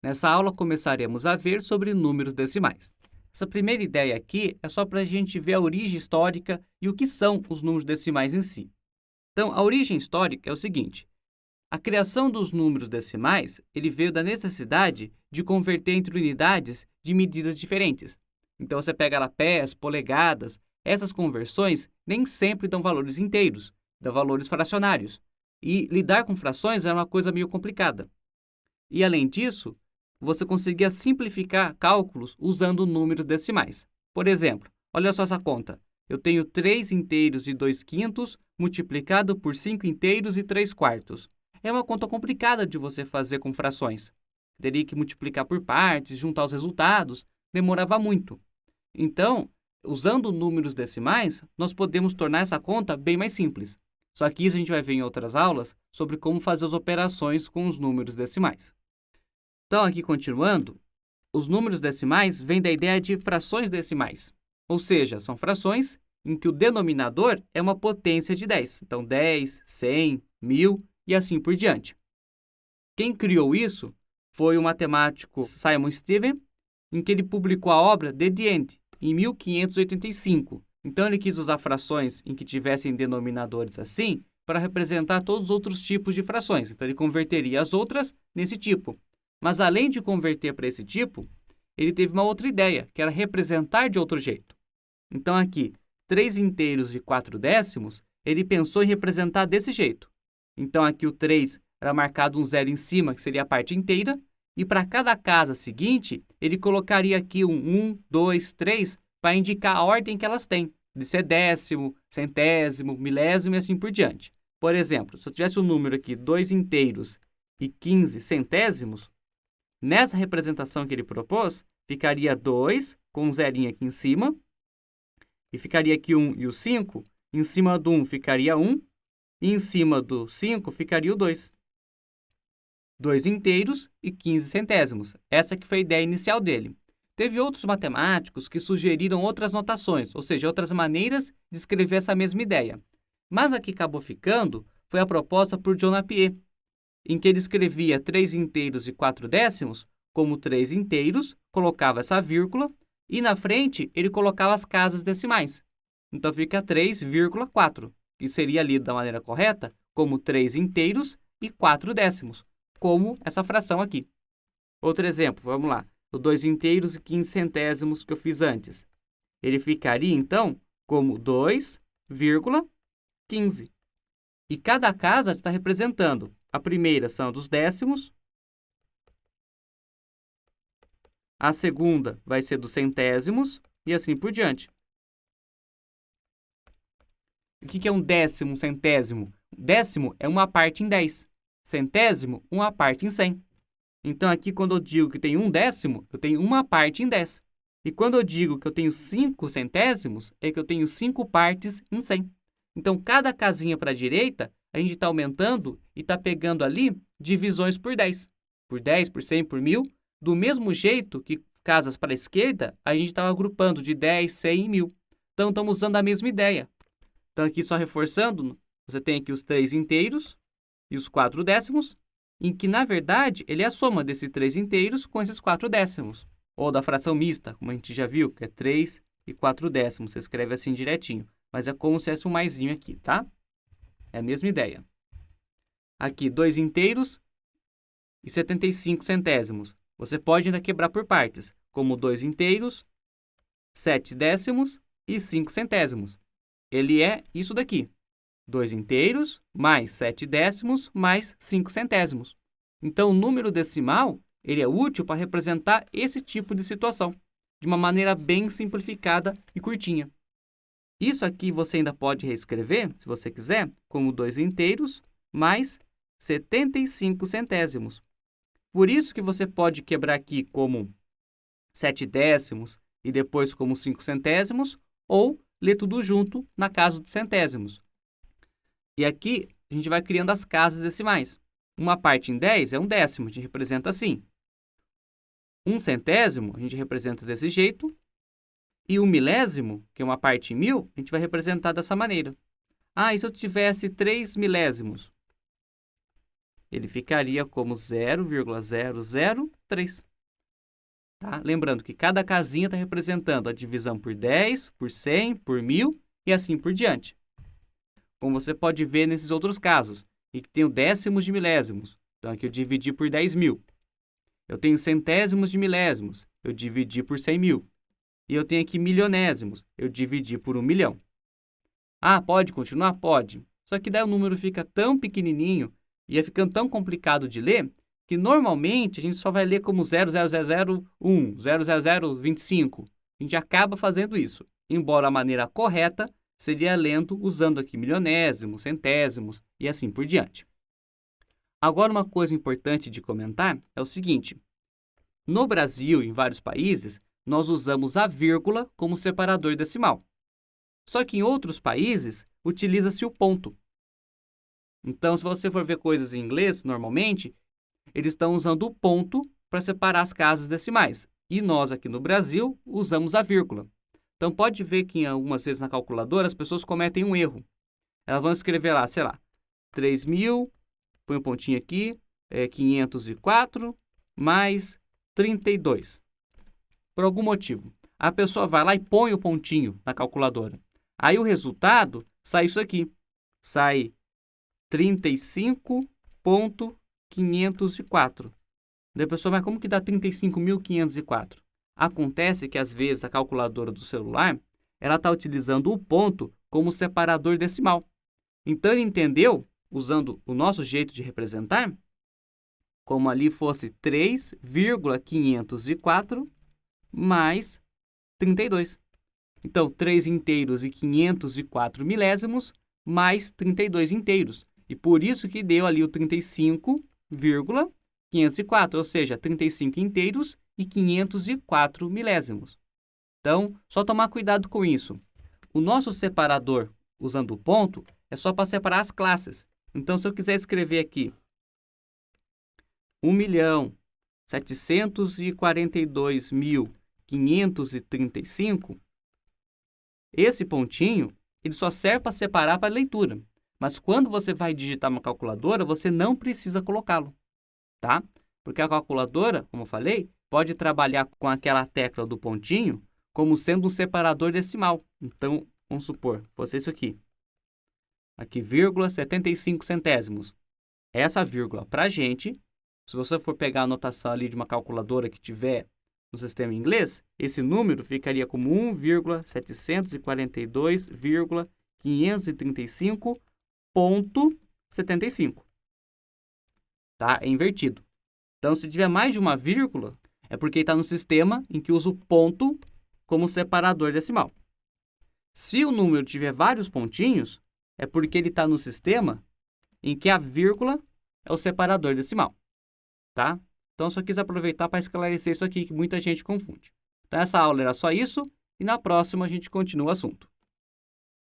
Nessa aula, começaremos a ver sobre números decimais. Essa primeira ideia aqui é só para a gente ver a origem histórica e o que são os números decimais em si. Então, a origem histórica é o seguinte: a criação dos números decimais ele veio da necessidade de converter entre unidades de medidas diferentes. Então, você pega lá pés, polegadas, essas conversões nem sempre dão valores inteiros, dão valores fracionários. E lidar com frações é uma coisa meio complicada. E, além disso, você conseguia simplificar cálculos usando números decimais. Por exemplo, olha só essa conta. Eu tenho 3 inteiros e 2 quintos multiplicado por 5 inteiros e 3 quartos. É uma conta complicada de você fazer com frações. Teria que multiplicar por partes, juntar os resultados, demorava muito. Então, usando números decimais, nós podemos tornar essa conta bem mais simples. Só que isso a gente vai ver em outras aulas sobre como fazer as operações com os números decimais. Então, aqui continuando, os números decimais vêm da ideia de frações decimais. Ou seja, são frações em que o denominador é uma potência de 10. Então, 10, 100, 1000 e assim por diante. Quem criou isso foi o matemático Simon Stevens, em que ele publicou a obra The End, em 1585. Então, ele quis usar frações em que tivessem denominadores assim para representar todos os outros tipos de frações. Então, ele converteria as outras nesse tipo. Mas, além de converter para esse tipo, ele teve uma outra ideia, que era representar de outro jeito. Então, aqui, 3 inteiros e 4 décimos, ele pensou em representar desse jeito. Então, aqui o 3 era marcado um zero em cima, que seria a parte inteira, e para cada casa seguinte, ele colocaria aqui um 2, 3, para indicar a ordem que elas têm, de ser décimo, centésimo, milésimo e assim por diante. Por exemplo, se eu tivesse o número aqui 2 inteiros e 15 centésimos, nessa representação que ele propôs, ficaria 2 com um zerinho aqui em cima, e ficaria aqui 1 e o 5, em cima do 1 ficaria 1, e em cima do 5 ficaria o 2. 2 inteiros e 15 centésimos. Essa que foi a ideia inicial dele. Teve outros matemáticos que sugeriram outras notações, ou seja, outras maneiras de escrever essa mesma ideia. Mas a que acabou ficando foi a proposta por John Napier, em que ele escrevia 3 inteiros e 4 décimos como 3 inteiros, colocava essa vírgula, e na frente ele colocava as casas decimais. Então fica 3,4, que seria lido da maneira correta como 3 inteiros e 4 décimos, como essa fração aqui. Outro exemplo, vamos lá. O 2 inteiros e 15 centésimos que eu fiz antes. Ele ficaria, então, como 2,15. E cada casa está representando. A primeira são dos décimos. A segunda vai ser dos centésimos e assim por diante. O que é um décimo, centésimo? Décimo é uma parte em 10. Centésimo, uma parte em 100. Então, aqui, quando eu digo que tem um décimo, eu tenho uma parte em 10. E quando eu digo que eu tenho 5 centésimos, é que eu tenho 5 partes em 100. Então, cada casinha para a direita, a gente está aumentando e está pegando ali divisões por 10. Por 10, por 100, por 1000. Do mesmo jeito que casas para a esquerda, a gente estava agrupando de 10, 100 e 1000. Então, estamos usando a mesma ideia. Então, aqui só reforçando, você tem aqui os 3 inteiros e os 4 décimos, em que, na verdade, ele é a soma desses 3 inteiros com esses 4 décimos. Ou da fração mista, como a gente já viu, que é 3 e 4 décimos. Você escreve assim direitinho. Mas é como se fosse um maisinho aqui, tá? É a mesma ideia. Aqui, 2 inteiros e 75 centésimos. Você pode ainda quebrar por partes, como 2 inteiros, 7 décimos e 5 centésimos. Ele é isso daqui. 2 inteiros, mais 7 décimos, mais 5 centésimos. Então, o número decimal ele é útil para representar esse tipo de situação, de uma maneira bem simplificada e curtinha. Isso aqui você ainda pode reescrever, se você quiser, como 2 inteiros, mais 75 centésimos. Por isso que você pode quebrar aqui como 7 décimos e depois como 5 centésimos, ou ler tudo junto na casa de centésimos. E aqui a gente vai criando as casas decimais. Uma parte em 10 é um décimo, a gente representa assim. Um centésimo a gente representa desse jeito. E um milésimo, que é uma parte em 1000, a gente vai representar dessa maneira. Ah, e se eu tivesse 3 milésimos? ele ficaria como 0,003. Tá? Lembrando que cada casinha está representando a divisão por 10, por 100, por 1000 e assim por diante. Como você pode ver nesses outros casos, e que tenho décimos de milésimos, então aqui eu dividi por 10.000. Eu tenho centésimos de milésimos, eu dividi por 100.000. E eu tenho aqui milionésimos, eu dividi por 1.000.000. Ah, pode continuar? Pode. Só que daí o número fica tão pequenininho e ia ficando tão complicado de ler que normalmente a gente só vai ler como 0,0001, 0,0025. A gente acaba fazendo isso, embora a maneira correta seria lendo usando aqui milionésimos, centésimos e assim por diante. Agora, uma coisa importante de comentar é o seguinte: no Brasil e em vários países, nós usamos a vírgula como separador decimal. Só que em outros países, utiliza-se o ponto. Então, se você for ver coisas em inglês, normalmente, eles estão usando o ponto para separar as casas decimais. E nós, aqui no Brasil, usamos a vírgula. Então, pode ver que algumas vezes na calculadora as pessoas cometem um erro. Elas vão escrever lá, sei lá, 3.000, põe um pontinho aqui, 504 mais 32. Por algum motivo. A pessoa vai lá e põe o pontinho na calculadora. Aí o resultado sai isso aqui. Sai 35.504. Daí a pessoa, mas como que dá 35.504? Acontece que às vezes a calculadora do celular, ela está utilizando o ponto como separador decimal. Então ele entendeu, usando o nosso jeito de representar, como ali fosse 3,504 mais 32. Então, 3 inteiros e 504 milésimos mais 32 inteiros. E por isso que deu ali o 35,504, ou seja, 35 inteiros e 504 milésimos. Então, só tomar cuidado com isso. O nosso separador, usando o ponto, é só para separar as classes. Então, se eu quiser escrever aqui 1.742.535, esse pontinho ele só serve para separar para leitura. Mas quando você vai digitar uma calculadora, você não precisa colocá-lo, tá? Porque a calculadora, como eu falei, pode trabalhar com aquela tecla do pontinho como sendo um separador decimal. Então, vamos supor, fosse isso aqui. Aqui, 0,75 centésimos. Essa vírgula, para a gente, se você for pegar a anotação ali de uma calculadora que tiver no sistema inglês, esse número ficaria como 1,742,535,75. Tá? É invertido. Então, se tiver mais de uma vírgula, é porque está no sistema em que usa o ponto como separador decimal. Se o número tiver vários pontinhos, é porque ele está no sistema em que a vírgula é o separador decimal. Tá? Então, só quis aproveitar para esclarecer isso aqui, que muita gente confunde. Então, essa aula era só isso, e na próxima a gente continua o assunto.